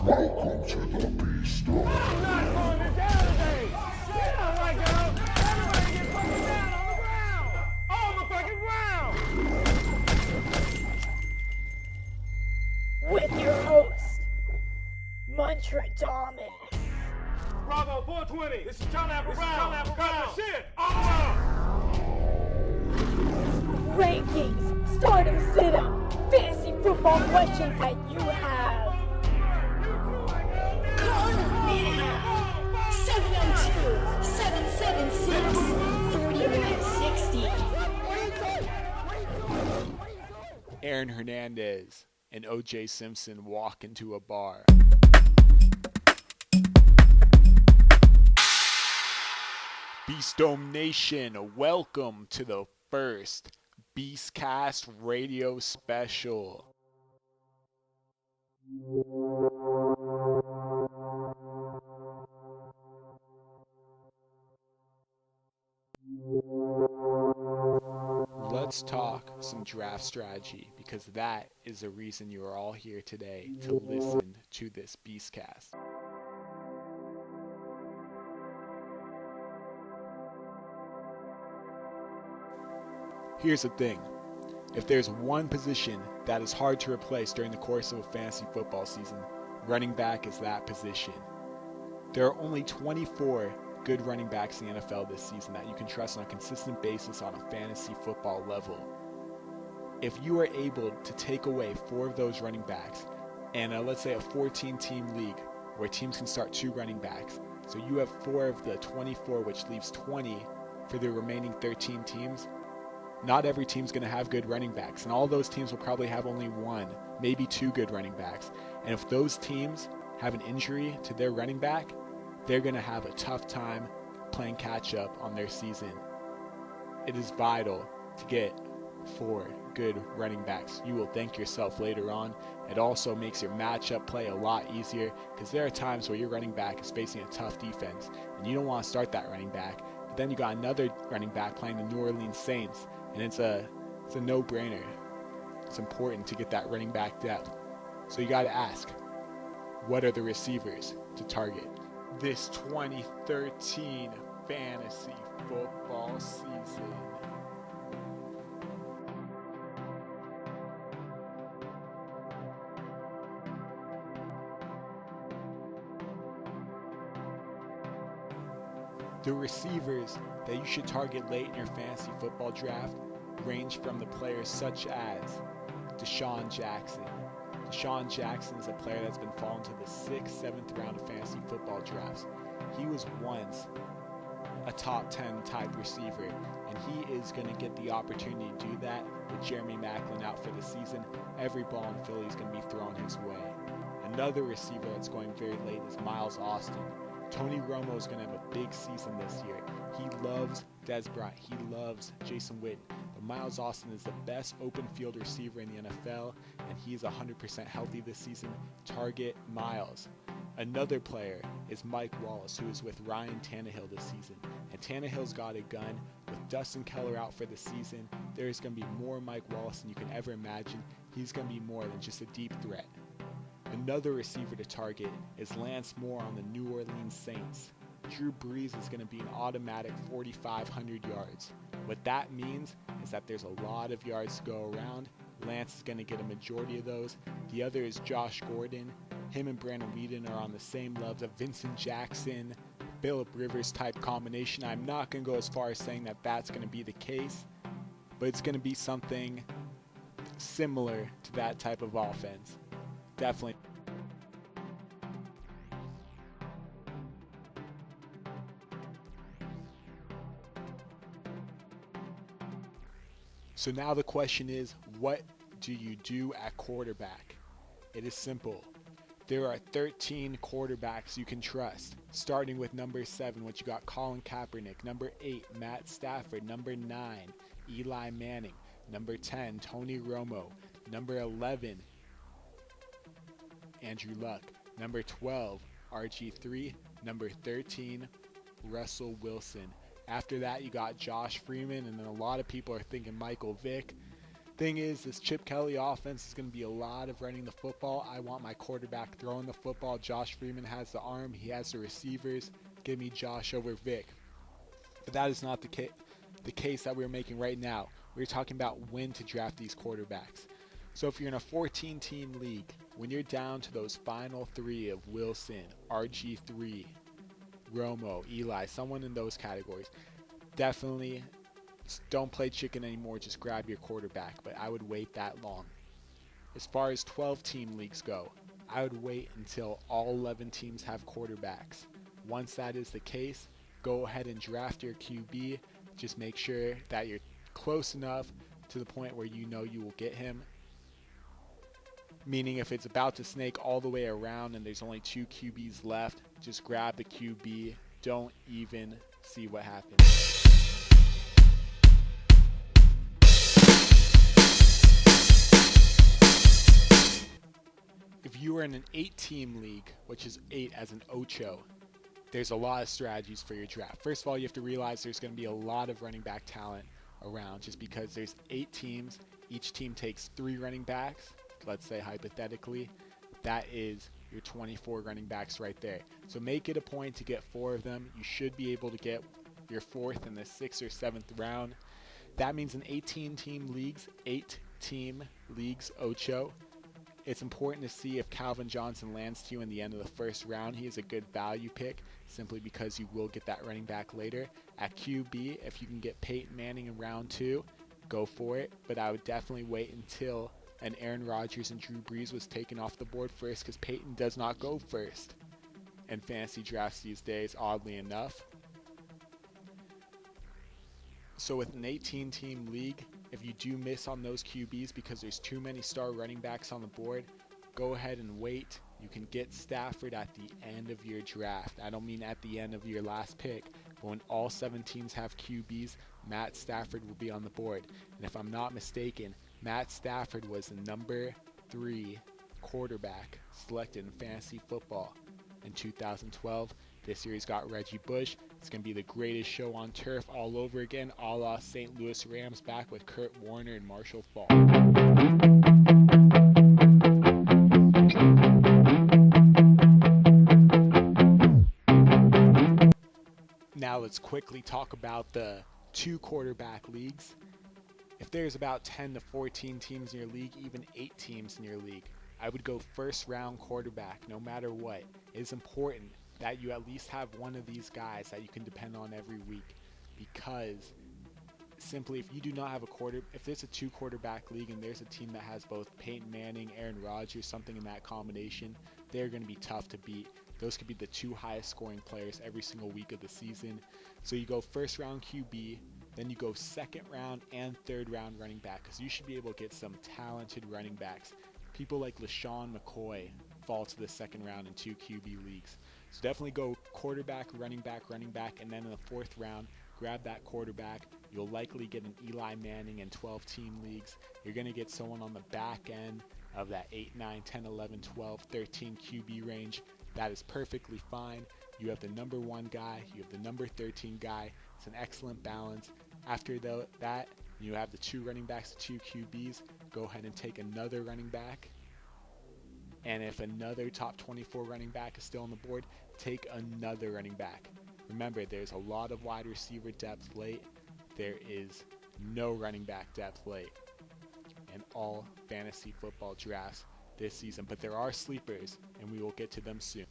Welcome to the Beast. I'm not going to down today. Get on my girl. Everybody get fucking down on the ground. On the fucking ground. With your host, Muntradamus. Bravo 420. This is John Apple Brown. Cut the shit all out. Rankings, stardom sit-up, fantasy football questions that you have. Call now. 702-776-4160. Aaron Hernandez and O.J. Simpson walk into a bar. Beastdome Nation, welcome to the first BEASTcast radio special. Let's talk some draft strategy, because that is the reason you are all here today to listen to this BEASTcast. Here's the thing. If there's one position that is hard to replace during the course of a fantasy football season, running back is that position. There are only 24 good running backs in the NFL this season that you can trust on a consistent basis on a fantasy football level. If you are able to take away 4 of those running backs, and let's say a 14-team league where teams can start 2 running backs, so you have 4 of the 24, which leaves 20 for the remaining 13 teams, not every team's going to have good running backs, and all those teams will probably have only 1, maybe 2 good running backs. And if those teams have an injury to their running back, they're going to have a tough time playing catch up on their season. It is vital to get 4 good running backs. You will thank yourself later on. It also makes your matchup play a lot easier, because there are times where your running back is facing a tough defense and you don't want to start that running back, but then you got another running back playing the New Orleans Saints, and it's a no-brainer. It's important to get that running back depth. So you got to ask, what are the receivers to target this 2013 fantasy football season? The receivers that you should target late in your fantasy football draft range from the players such as Deshaun Jackson. Deshaun Jackson is a player that's been falling to the 6th, 7th round of fantasy football drafts. He was once a top 10 type receiver, and he is going to get the opportunity to do that with Jeremy Maclin out for the season. Every ball in Philly is going to be thrown his way. Another receiver that's going very late is Miles Austin. Tony Romo is going to have a big season this year. He loves Dez Bryant. He loves Jason Witten. But Miles Austin is the best open field receiver in the NFL, and he's 100% healthy this season. Target Miles. Another player is Mike Wallace, who is with Ryan Tannehill this season. And Tannehill's got a gun. With Dustin Keller out for the season, there is going to be more Mike Wallace than you can ever imagine. He's going to be more than just a deep threat. Another receiver to target is Lance Moore on the New Orleans Saints. Drew Brees is going to be an automatic 4,500 yards. What that means is that there's a lot of yards to go around. Lance is going to get a majority of those. The other is Josh Gordon. Him and Brandon Weeden are on the same level of Vincent Jackson, Phillip Rivers type combination. I'm not going to go as far as saying that that's going to be the case, but it's going to be something similar to that type of offense. Definitely. So now the question is, what do you do at quarterback? It is simple. There are 13 quarterbacks you can trust, starting with number 7, which you got Colin Kaepernick, number 8, Matt Stafford, number 9, Eli Manning, number 10, Tony Romo, number 11, Andrew Luck, number 12, RG3, number 13, Russell Wilson. After that, you got Josh Freeman, and then a lot of people are thinking Michael Vick. Thing is, this Chip Kelly offense is going to be a lot of running the football. I want my quarterback throwing the football. Josh Freeman has the arm. He has the receivers. Give me Josh over Vic. But that is not the case that we're making right now. We're talking about when to draft these quarterbacks. So if you're in a 14-team league, when you're down to those final three of Wilson, RG3, Romo, Eli, someone in those categories, definitely don't play chicken anymore. Just grab your quarterback. But I would wait that long. As far as 12-team leagues go, I would wait until all 11 teams have quarterbacks. Once that is the case, go ahead and draft your QB. Just make sure that you're close enough to the point where you know you will get him. Meaning if it's about to snake all the way around and there's only 2 QBs left, just grab the QB. Don't even see what happens. If you are in an 8-team league, which is 8 as an ocho, there's a lot of strategies for your draft. First of all, you have to realize there's going to be a lot of running back talent around just because there's 8 teams. Each team takes 3 running backs. Let's say hypothetically, that is your 24 running backs right there. So make it a point to get 4 of them. You should be able to get your 4th in the 6th or 7th round. That means in 18-team leagues, 8-team leagues, ocho, it's important to see if Calvin Johnson lands to you in the end of the first round. He is a good value pick simply because you will get that running back later. At QB, if you can get Peyton Manning in round 2, go for it. But I would definitely wait until an Aaron Rodgers and Drew Brees was taken off the board first, because Peyton does not go first in fantasy drafts these days, oddly enough. So with an 18-team league, if you do miss on those QBs because there's too many star running backs on the board, go ahead and wait. You can get Stafford at the end of your draft. I don't mean at the end of your last pick, but when all 7 teams have QBs, Matt Stafford will be on the board. And if I'm not mistaken, Matt Stafford was the number 3 quarterback selected in fantasy football in 2012. This year he's got Reggie Bush. It's going to be the greatest show on turf all over again, a la St. Louis Rams, back with Kurt Warner and Marshall Faulk. Now let's quickly talk about the 2 quarterback leagues. If there's about 10 to 14 teams in your league, even 8 teams in your league, I would go first round quarterback no matter what. It is important that you at least have one of these guys that you can depend on every week, because simply if you do not have if it's a 2 quarterback league and there's a team that has both Peyton Manning, Aaron Rodgers, something in that combination, they're going to be tough to beat. Those could be the 2 highest scoring players every single week of the season. So you go first round QB, then you go 2nd round and 3rd round running back, because you should be able to get some talented running backs. People like LaShawn McCoy fall to the 2nd round in 2 QB leagues. So definitely go quarterback, running back, and then in the 4th round, grab that quarterback. You'll likely get an Eli Manning in 12-team leagues. You're going to get someone on the back end of that 8, 9, 10, 11, 12, 13 QB range. That is perfectly fine. You have the number 1 guy. You have the number 13 guy. It's an excellent balance. After that, you have the 2 running backs, 2 QBs. Go ahead and take another running back. And if another top 24 running back is still on the board, take another running back. Remember, there's a lot of wide receiver depth late. There is no running back depth late in all fantasy football drafts this season. But there are sleepers, and we will get to them soon.